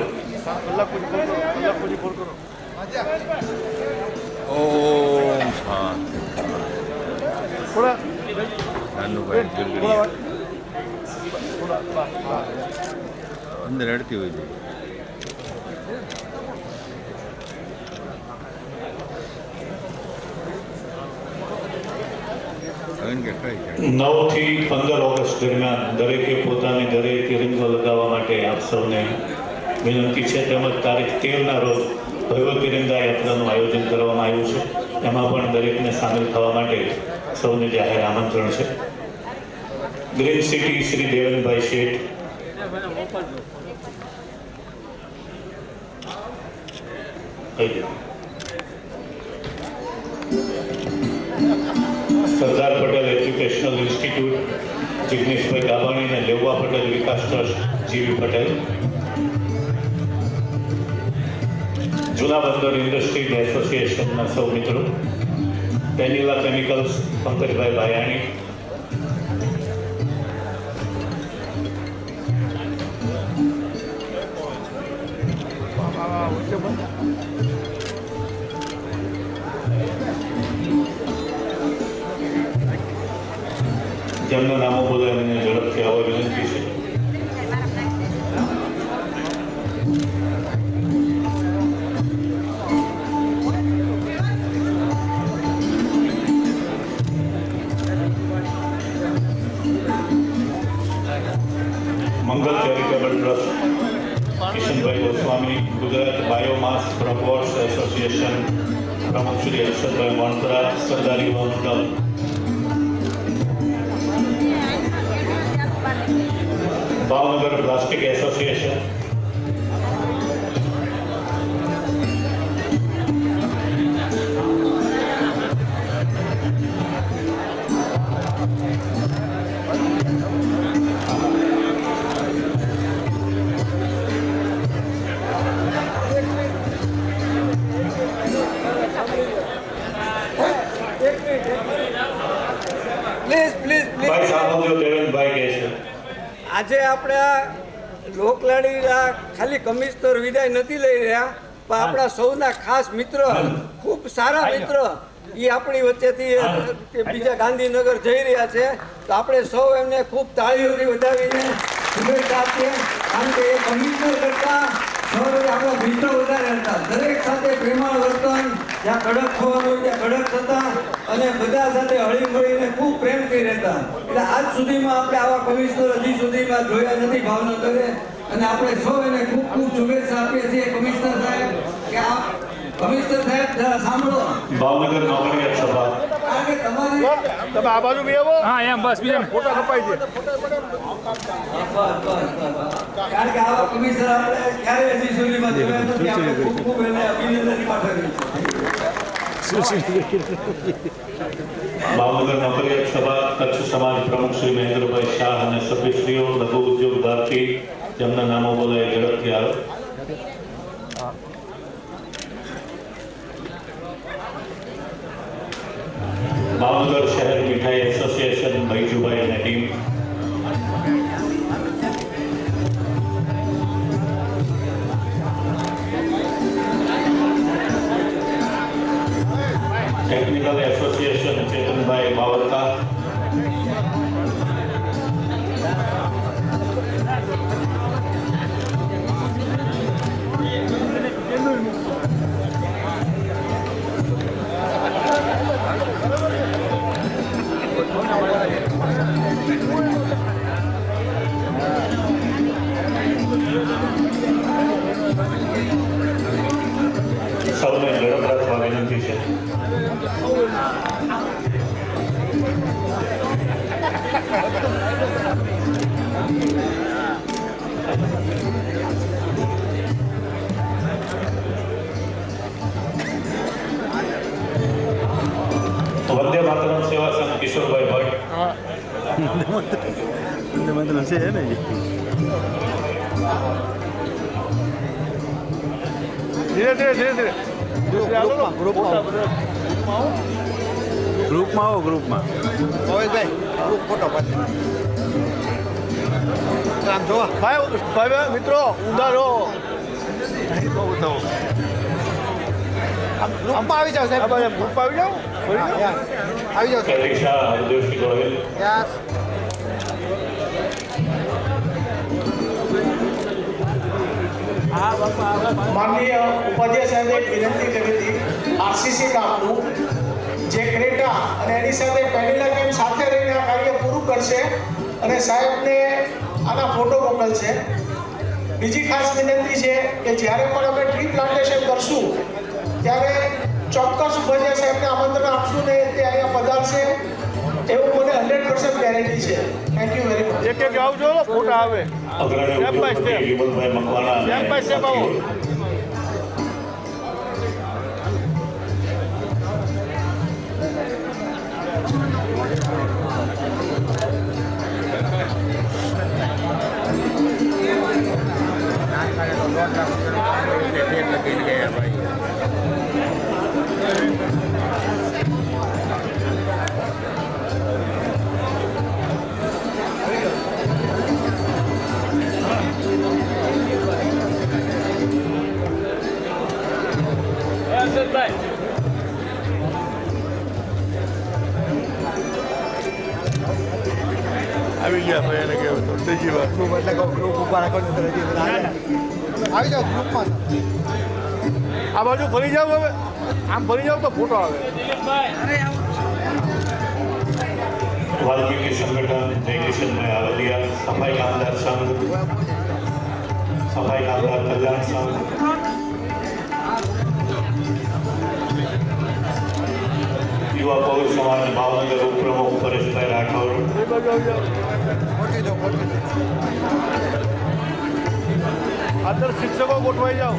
અંદર અડતી હોય છે. નવ થી 15 ઓગસ્ટ દરમિયાન દરેકે પોતાની ઘરે તિરંગો લગાવવા માટે આપ સૌને વિનંતી છે. તેમજ તારીખ 13ના રોજ ભવ્ય તિરંગા યાત્રાનું આયોજન કરવામાં આવ્યું છે. એમાં પણ દરેકને સામેલ થવા માટે સૌને જાહેર આમંત્રણ છે. ગ્રીન સિટી શ્રી દેવનભાઈ શેઠ, સરદાર પટેલ એજ્યુકેશનલ ઇન્સ્ટિટ્યૂટ, જિગ્નેશભાઈ ગાબાણી અને લેવા પટેલ વિકાસ ટ્રસ્ટ, જીવી પટેલ. જૂના બંદર ઇન્ડસ્ટ્રીઝ એસોસિએશનના સૌ મિત્રો, પેનિલા કેમિકલ્સ, પંકજભાઈ ભાયાણી, જેમના નામો બોલાય એમને ઝડપથી આવવા વિનંતી છે. Mangal charitable trust, Kishanbhai Goswami, Gujarat biomass પ્રપોર્ટ્સ એસોસિએશન પ્રમુખ શ્રી હર્ષદભાઈ મોણપરા, સરદાર યુવા મંડળ, ભાવનગર પ્લાસ્ટિક એસોસિએશન, ભાઈ સાંભળજો, દેવેનભાઈ કહે છે. આજે આપણે આ લોકલાડી ખાલી કમિશનર વિદાય નથી લઈ રહ્યા, પણ આપણા સૌના ખાસ મિત્ર, ખૂબ સારા મિત્ર, એ આપણી વચ્ચેથી બીજા ગાંધીનગર જઈ રહ્યા છે. તો આપણે સૌ એમને ખૂબ તાળીઓથી વધાવીને શુભેચ્છા આપીએ. કારણ કે એ કમિશનર કરતા સૌ આપણા મિત્ર વધારે હતા. દરેક સાથે પ્રેમાળ વર્તન, જ્યાં કડક થવાનું હોય ત્યાં કડક થતા અને બધા સાથે હળી મળીને ખૂબ પ્રેમથી રહેતા. એટલે આજ સુધીમાં આપણે આવા કમિશનર હજી સુધીમાં જોયા નથી ભાવનગરે. અને આપણે સૌ એને ખૂબ ખૂબ શુભેચ્છા આપીએ છીએ કમિશનર સાહેબ કે આ કમિશનર સાહેબ જરા સાંભળો. ભાવનગર નોકરિયાત સભા કારણ કે તમારી તમે આ બાજુ બી આવો. હા એમ બસ બીજા ફોટા કપાઈ છે. કારણ કે આવા કમિશનર આપણે ક્યારે હજી સુધીમાં જોયા નથી. આપણે ખૂબ ખૂબ એને અભિનંદન પાઠવીએ છીએ. ભાવનગર નોકરિયાત સભા કચ્છ સમાજ પ્રમુખ શ્રી મહેન્દ્રભાઈ શાહ અને સભ્યશ્રીઓ લઘુ ઉદ્યોગ ભારતી જેમના નામો બોલાય ઝડપથી આવે. ભાવનગર શહેર મીઠાઈ એસોસિએશન ભાઈજુભાઈ અને team. Technical association Chetanbhai Bavarka. સૌને ઝડપ રાખવા વિનંતી છે. વંદે માતરમ સેવા સંઘ કિશોરભાઈ ભટ્ટ. મતલબ છે ને ધીરે ધીરે ધીરે ધીરે ગ્રુપમાં આવો ગ્રુપમાં. ભાઈ મિત્રો ઊંધા રહો. આવી જાઓ સાહેબ. ગ્રુપ આવી જાઓ. આવી જાઓ કેરી શાહ, હરદેવસિંહ ગોહિલ. માનનીય ઉપાધ્યાય સાહેબે એક વિનંતી કરી હતી આરસીસી કામનું જે ક્રેટા અને એની સાથે પેનેલા કેમ સાથે રહીને આ કાર્ય પૂરું કરશે અને સાહેબને આના ફોટો મોકલશે. બીજી ખાસ વિનંતી છે કે જ્યારે પણ અમે ટ્રી પ્લાન્ટેશન કરશું ત્યારે ચોક્કસ ઉપાધ્યાય સાહેબને આમંત્રણ આપશું ને તે અહીંયા પધારશે એવું મને 100% ગેરંટી છે. Thank you very much. એક એક આવજો ફોટા આવે. અગ્રણી Step by ઉદ્યોગપતિ step. વિમલભાઈ મકવાણા અને Step by step આવો. આવી ગયા ભાઈ એને કહેવું તો ત્રીજી વાર આવી જાઓ ગ્રુપમાં. આ બાજુ ફરી જાઓ હવે. આમ ફરી જાઓ તો ફોટો આવે. વાલ્મીકી સંગઠન જયકિશનભાઈ આવલિયા, સફાઈ કામદાર સંઘ, સફાઈ કામદાર કલ્યાણ સંઘ, યુવા પૌર સમાજ ભાવનગર ઉપપ્રમુખ પરેશભાઈ રાઠોડ. એ બાજુ આવી જાઓ. આદર્શ શિક્ષકો ગોઠવાઈ જાઓ.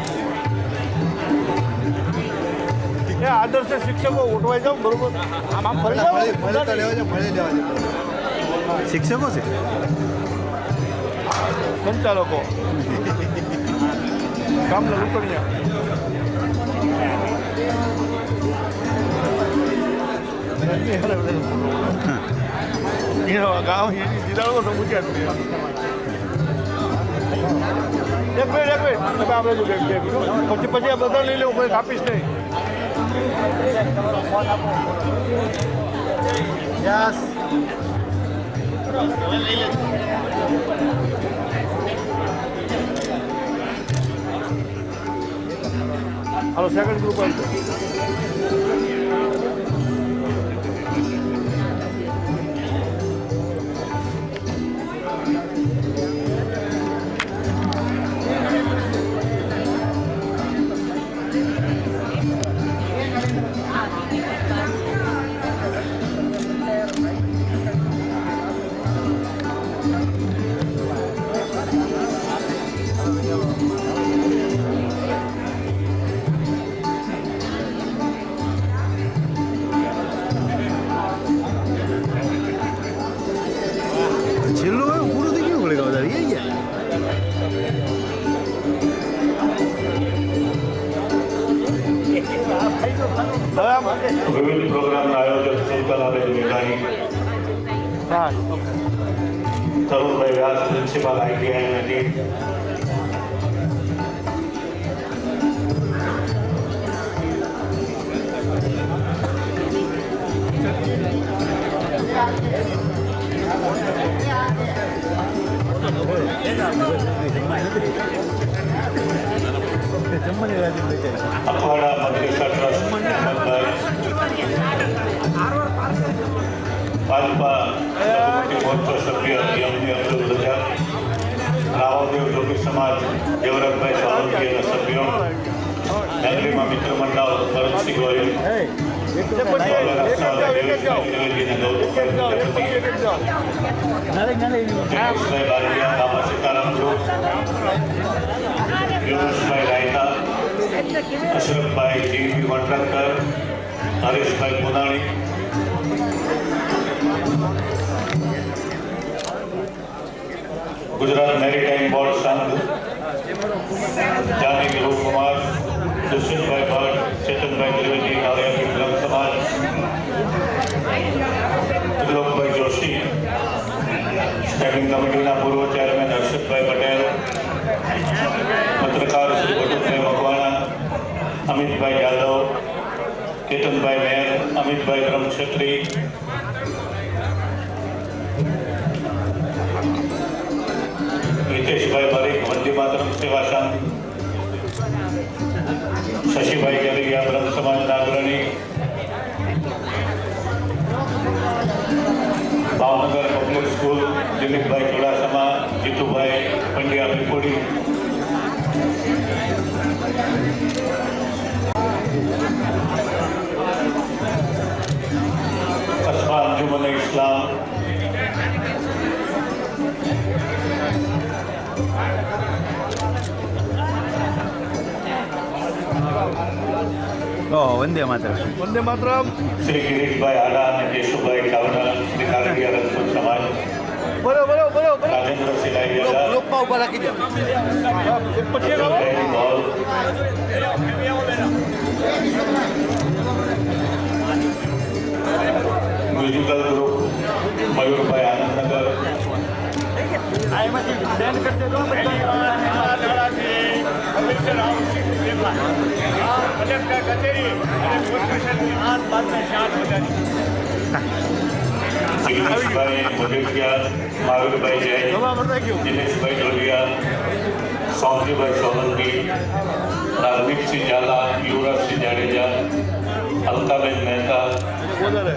એ આદર્શ શિક્ષકો ગોઠવાઈ જાઓ બરોબર. આમ આમ ફરી જાઓ. શિક્ષકો છે સંચાલકો ગામના લુકડિયા. ગામ જીરાડો તો મૂક્યા એક મિનિટ તમે આપણે જો પછી આ બધા લઈ લેવું કોઈ કાપીશ નહીં. યસ હાલો સેકન્ડ ગ્રુપ આવી જાઓ. છેલ્લું હોય પૂરું થઈ ગયું વળે વધારે એ ગયા હવે આમ વિવિધ પ્રોગ્રામના આયોજક સુલતાનાબેન મેઘાણી, હા તરુણભાઈ વ્યાસ, પ્રિન્સિપાલ ITI અને ટીમ, જમવાની રાજી લઈ જાય અખવાડા મદ્રેસા ટ્રસ્ટ હિંમતભાઈ, ભાજપા લઘુમતી મોરચો સભ્ય યમની અબ્દુલ રજા, રાવદેવ જોગી સમાજ દેવરતભાઈ સોલંકી અને સભ્યો, નગરીમાં મિત્ર મંડળ Bharatsinh Gohil, Jayeshbhai Baraiya, Baba Sitaram group, Piyushbhai Rayta, Ashrafbhai Jivi contractor, Hareshbhai Punani, Gujarat maritime board સંઘ, જાની ગુરુકુમાર, દુષ્યંતભાઈ ભટ્ટ, ચેતનભાઈ ત્રિવેદી, આર્યપીઠ બ્રહ્મ સમાજ, ત્રિલોકભાઈ જોશી, સ્ટેન્ડિંગ કમિટીના પૂર્વ ચેરમેન હર્ષદભાઈ પટેલ, પત્રકાર શ્રી ભટુભાઈ મકવાણા, અમિતભાઈ યાદવ, કેતનભાઈ મેર, અમિતભાઈ બ્રહ્મક્ષત્રી, હિતેશભાઈ પરીખ, વંદે માતરમ સેવા સંઘ, શશીભાઈ ગેલરિયા, બ્રહ્મ સમાજના અગ્રણી, ભાવનગર પબ્લિક સ્કૂલ, દિલીપભાઈ ચુડાસમા, જીતુભાઈ પંડ્યા પીપોડી, કસ્બા અંજુમને ઇસ્લામ, વંદે માત્ર વંદે માતરમ. શ્રી ગિરીશભાઈ આડા અને કેશુભાઈ ચાવડા, શ્રી કારડિયા રજપૂત સમાજ, બોલો બોલો બોલો બોલો રાજેન્દ્રસિંહ લાઈવેલા, ગ્રુપમાં ઉભા રાખી દો. એક પછી એક આવો. જયેશ મોલ, મ્યુઝિકલ ગ્રુપ મયુરભાઈ આનંદનગર, જિગ્નેશભાઈ મોઢેકિયા, મહાવીરભાઈ જૈન, દિનેશભાઈ ડોલિયા, સૌજીભાઈ સોલંકી, રાજદીપસિંહ ઝાલા, યુવરાજસિંહ જાડેજા, અલકાબેન મહેતા, વધારે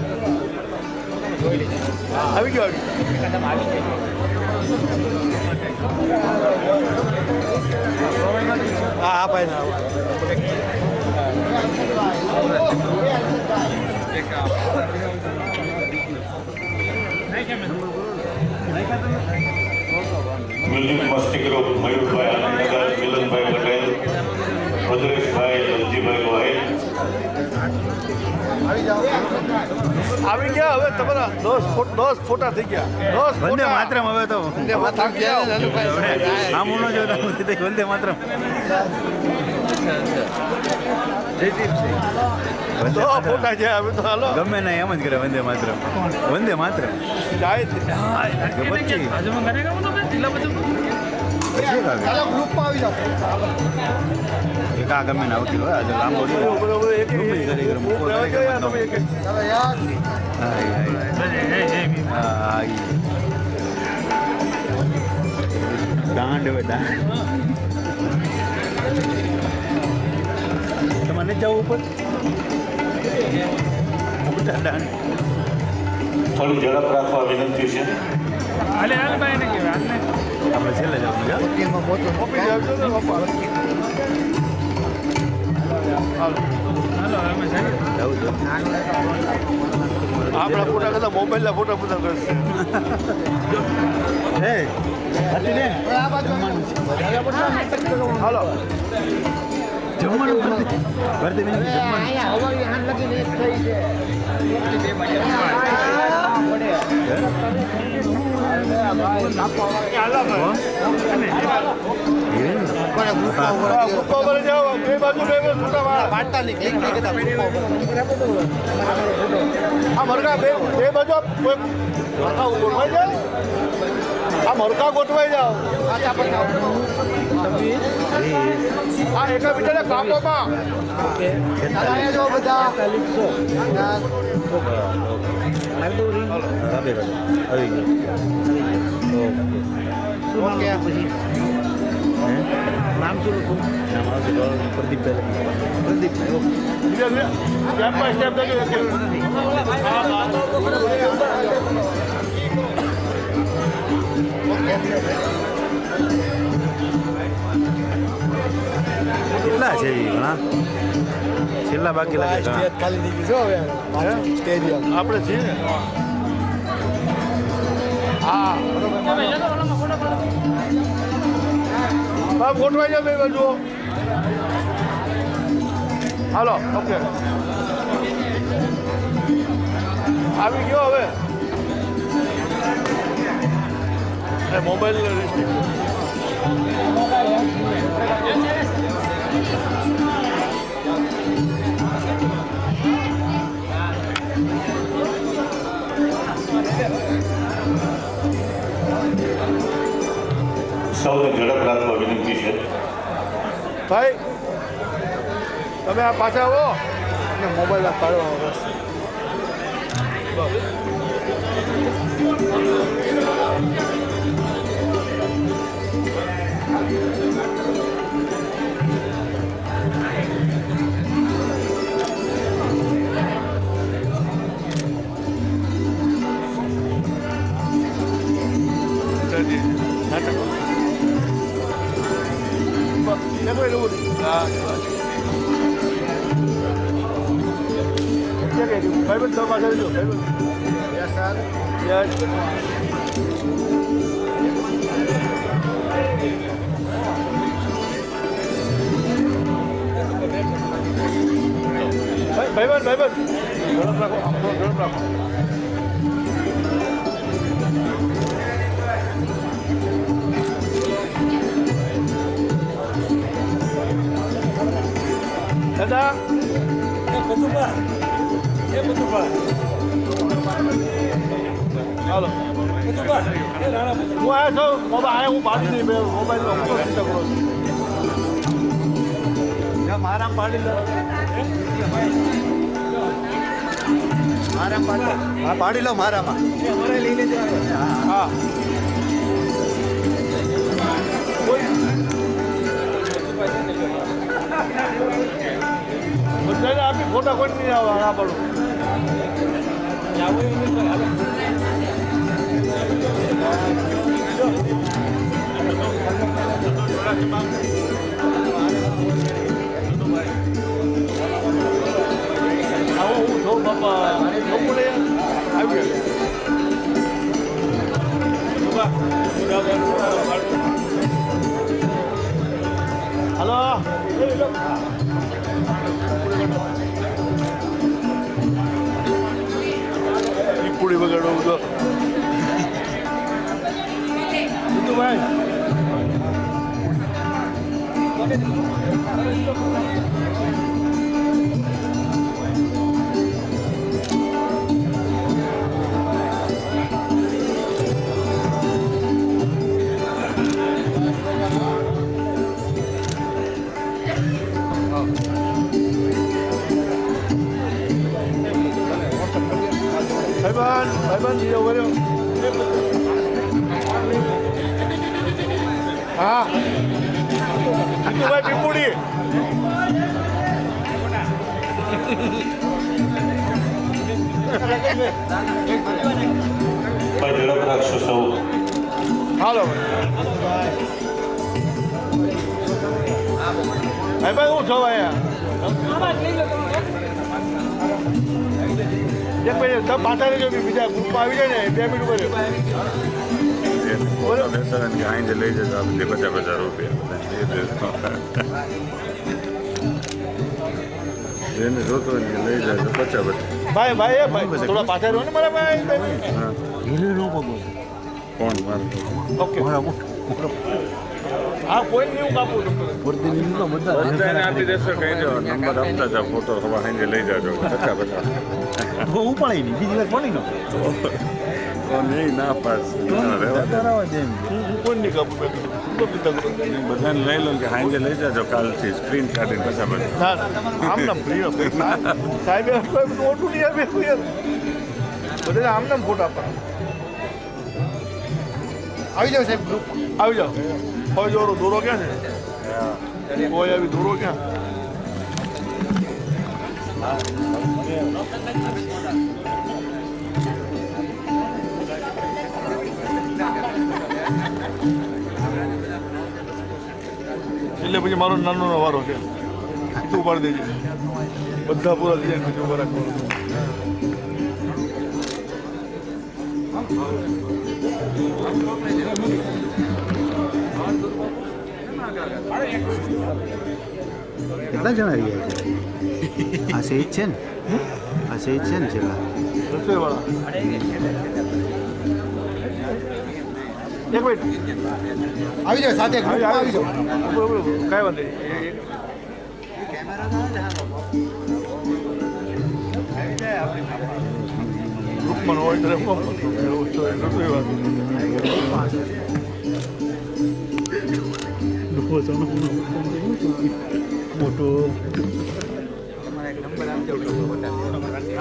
આવી ગયો હા ભાઈ મ્યુઝિક મસ્તી ગ્રુપ મયુરભાઈ આનંદનગર, મિલનભાઈ પટેલ, ભદ્રેશભાઈ દલજીભાઈ ગોહિલ, આવી ગયા. હવે તમારા 10 ફોટા થઈ ગયા. 10 વંદે ફોટા. માતરમ હવે તો વંદે માતરમ ગયા ને નાનુભાઈ. આમ ન જોતા વંદે માતરમ તો ફોટા છે હવે તો હાલો ગમે ના એમ જ કરે વંદે માતરમ વંદે માતરમ જાય છે. કે પછી ચાલો ગ્રુપમાં આવી જાઓ. એક આ ગમે ના આવતી હોય આજે લાંબો બરોબર એક ગમે એ કરી મૂકો ગ્રુપ રહેવા જોઈએ તમે એક ચાલો યાર દાંડ હવે દાંડ તમારે ને જવું ઉપર મોટા દાંડ થોડી ઝડપ રાખવા વિનંતી છે. આપણે છેલ્લે જવાનું છે ઓપી જાવજો ને બાપા. જવું છે આપણા ફોટા કરતા મોબાઈલના ફોટા બધા કરશે. હે હતી ને હાલો જમવાનું ભરતી બેન ગ્રુપો પર જાઓ, બે બાજુ ફોટા વાળા. આ મરઘા બે બાજુ કોઈ મરઘા ગોઠવાઈ જાઓ. આ મરઘા ગોઠવાઈ જાઓ. આ એકા બીજાને કાપોમાં નામ શું લખું નામ આવશે Pradeep Pradeep step by step કેટલા છે એ ઘણા છેલ્લા બાકી લાગે ઘણા ખાલી થઈ ગયું છે હવે સ્ટેડિયમ આપણે છીએ ને. હા ગોઠવાઈ જાવ બે બાજુ. હાલો ઓકે આવી ગયો હવે. મોબાઈલ સૌને ઝડપ રાખવા વિનંતી છે. ભાઈ તમે આ પાછા આવો અને મોબાઈલ પાડો બસ. ભાઈબંધ તો પાછળ જો ભાઈબંધ ઝડપ રાખો ઝડપ રાખો. દાદા હાલો હું આવ્યા છું મોબાઈલ હું પાડી દઈ મોબાઈલનો ચિંતા કરો છો. મારા પાડી લો મારા પાડી હા પાડી લો મારામાં હા બધાને આપી ફોટા કોઈ નહીં આવે આ પડું. આવો હું છું બાપા આવી હલો પૂરી વગાડો બધો ભાઈ ભાઈબંધ જીઓ કર્યો હા જીતુભાઈ પીપુડી ભાઈ ઝડપ રાખશો સૌ. હાલો ભાઈ હું છો અહીંયા એક મિનિટ તમે પાછા રહેજો બીજા ગ્રુપમાં આવી જાય ને 2 મિનિટ ઉપર અહીં લઈ જજો આપણે 50,000 રૂપિયા એને જોતો હોય ને લઈ જાય તો 50,000. ભાઈ ભાઈ થોડા પાછા રહો ને મારા ભાઈ કોણ મારે ઓકે હા કોઈ નહીં કાપું બધાને આપી દેશો કહી દો નંબર આપતા જાઓ ફોટો સવા અહીં લઈ જાજો 50,000 ઉપાડી નહીં બીજી વાર કોની નો નહીં ના પાડશે કોઈ નહીં કાપું બધાને લઈ લો કે હાંજે લઈ જાજો કાલથી સ્ક્રીન કાઢીને પછી ના આમ નામ પ્રિય સાહેબ ઓટું નહીં આવે બધા આમ નામ ફોટા આપવા આવી જાઓ સાહેબ ગ્રુપ આવી જાઓ હવે જોરો દોરો ક્યાં છે કોઈ આવી દોરો ક્યાં એટલે પછી મારો નાનો વારો છે તું ઉપાડી દેજે બધા પૂરા થઈ જાય પછી ઉભા રાખવાનું કેટલા જણા રહ્યા છે આ શહીદ છે ને આ શહીદ છે ને છેલ્લા રસોઈવાળા એક મિનિટ આવી જાઓ સાથે આવી જાઓ કાંઈ વાંધો નહીં ગ્રુપમાં હોય ત્યારે મોટો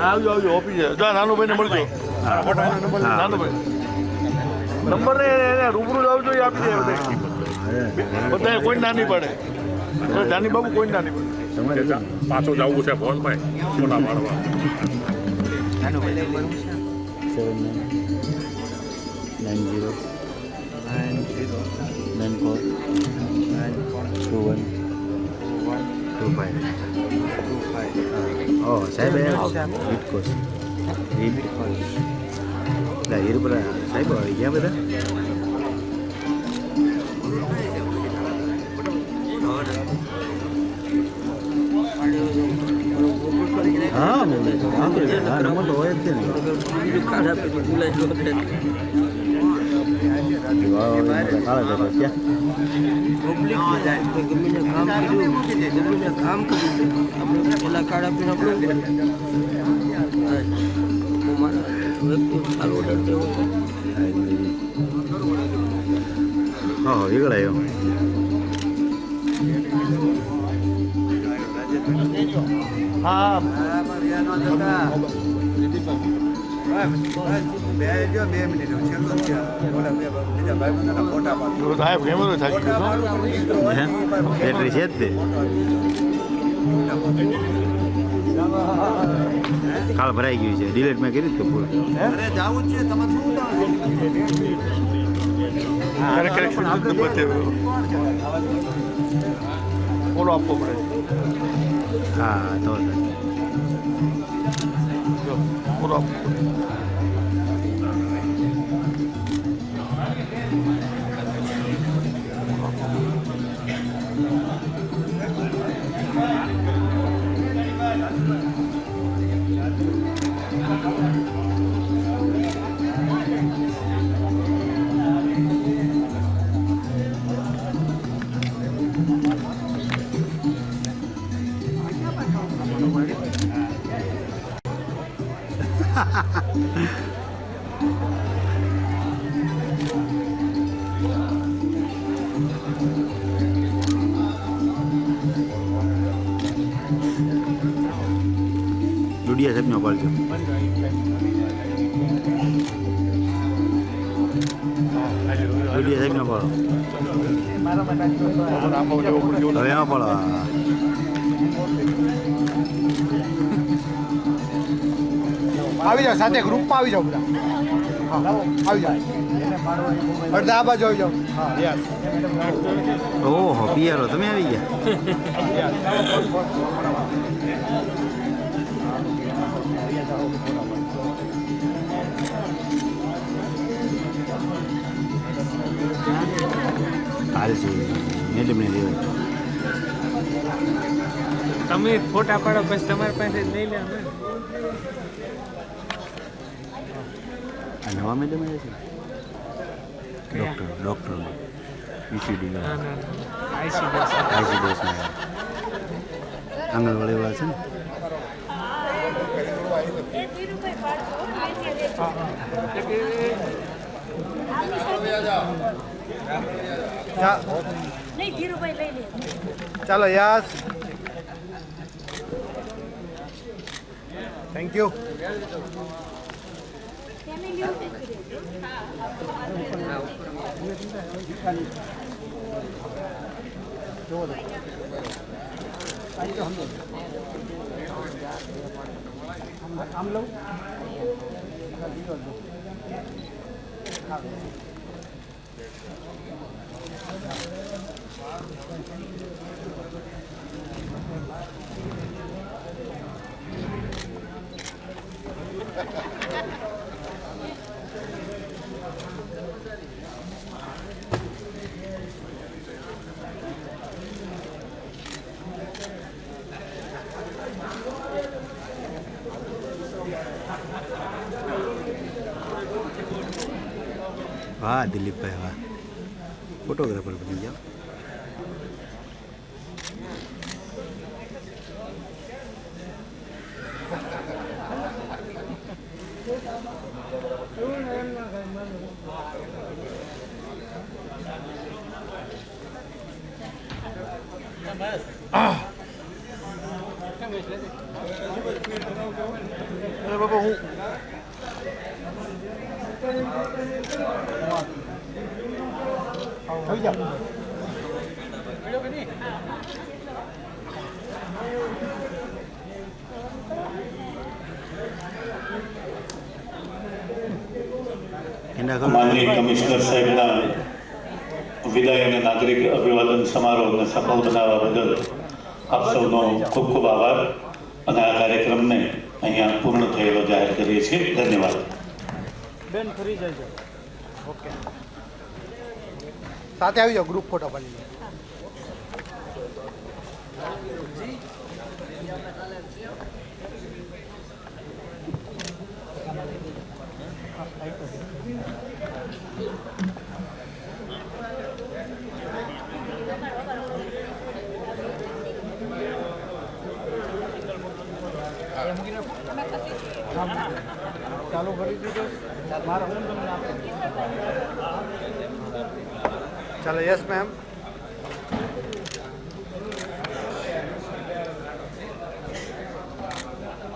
આવજો આવજો ઓફિસ જા નાનો ભાઈને મળજો નાનો ભાઈ નંબર ને એને રૂબરૂ આવજો એ આપી દે બધા કોઈ ના નહીં પડે જાની બાબુ કોઈ ના નહીં પડે પાછું જવું છે બોલભાઈ ફોટા પાડવા 7090 oh saya bayar Bitcoin lahir berapa saya bawa ya betul हाँ नंबर तो હોય જ છે ને કાઢા પે બોલાય લો છે કાળા જતો ક્યાં પબ્લિક જાય તો ગમીને કામ કર્યું ગમીને કામ કર્યું આપણે પેલા કાળા પે આપણે મારા વ્યક્તિ સારો ઓર્ડર દેવો હા વીગળાયો હા સાહેબ કેમેરો થાકી ગયો બેટરી છે જ તે કાળ ભરાઈ ગયું છે ડિલેટ મેં કર્યું કે પૂરું ફોલો આપવો પડે હા તો ફોલો આપવો પડે દુડિયા સાહેબનો પાડજો દુડિયા સાહેબનો પાડો હવે એમાં પાડો આવી જાઓ સાથે ગ્રુપમાં આવી જાઓ બધા. હા આવી જાઓ. અડધા આ બાજુ આવી જાઓ. હા યસ. ઓહો પિયરો તમે આવી ગયા. હાલ છે મેડમ ને લેવા તમે ફોટા પાડો પછી તમારી પાસે લઈ લે અમે. આ નવા મેડમ આવે છે ડૉક્ટર ઈસીડી આઈસીડીએસમાં આંગણવાડી વાળા છે ને. નહીં ધીરુભાઈ લઈ લે. ચાલો યસ. Thank you. ફેમિલી ઉઠે વાહ દિલીપભાઈ વાહ ફોટોગ્રાફર બની જાઓ. બાબા હું આવી જાઓ. માનનીય કમિશનર સાહેબના વિદાય અને નાગરિક અભિવાદન સમારોહને સફળ બનાવવા બદલ આપ સૌનો ખૂબ ખૂબ આભાર અને આ કાર્યક્રમને અહીંયા પૂર્ણ થયેલો જાહેર કરીએ છીએ. ધન્યવાદ. બેન ફરી જજો. ઓકે સાથે આવી જાઓ ગ્રુપ ફોટો પાડી લો. ચાલુ કરી દીધો. મારા હું તમને આપી દઉં. ચાલો યસ મેમ.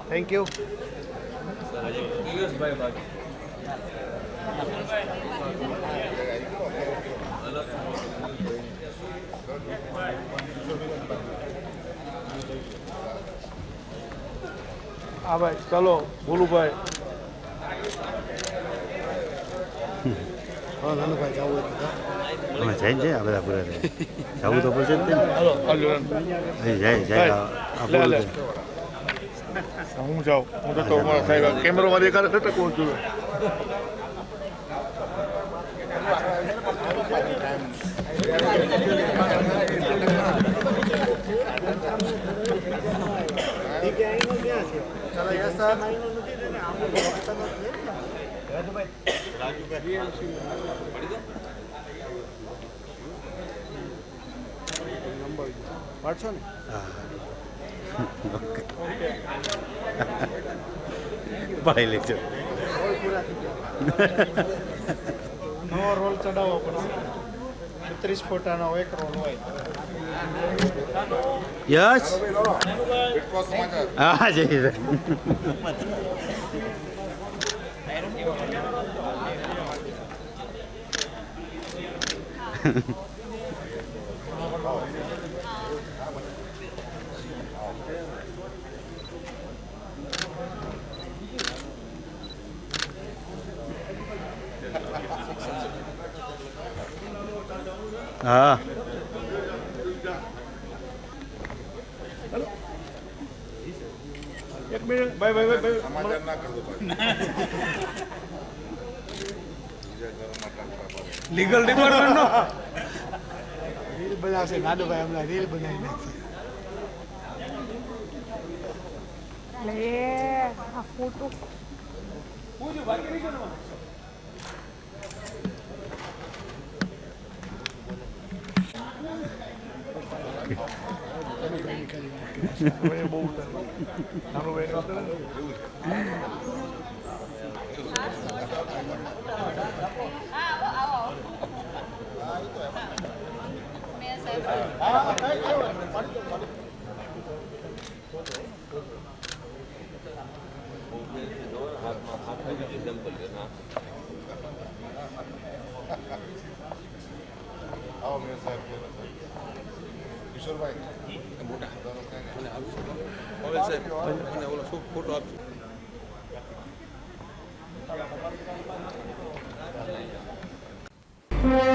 Thank you. હા ભાઈ ચાલો ભોલુભાઈ. હા નાનુભાઈ જવું હોય તો અમે જાય છે આ બધા પૂરા જવું તો પડશે જ ને. હાલો હાલો જાય જાય આ લે પૂરું લે છે. હું જાઉં હું તો મારા સાહેબ કેમેરામાં દેખાડે છે ટકવું છું. ચાલો યસ સર. પાડશો ને. પાડી લેજો. નવો રોલ ચડાવવો પડશે. 30 ફોટાનો એક રોલ હોય. યસ હા જય હા એક મિનિટ ભાઈ સમાચાર ના કરતો લીગલ ડિપાર્ટમેન્ટ નો રીલ બનાવશે નાનુભાઈ હમણાં રીલ બનાવી નાખશે આ ફોટો બહુ નાનું ભાઈ આવો મેં સાહેબ કિશોરભાઈ સાહેબ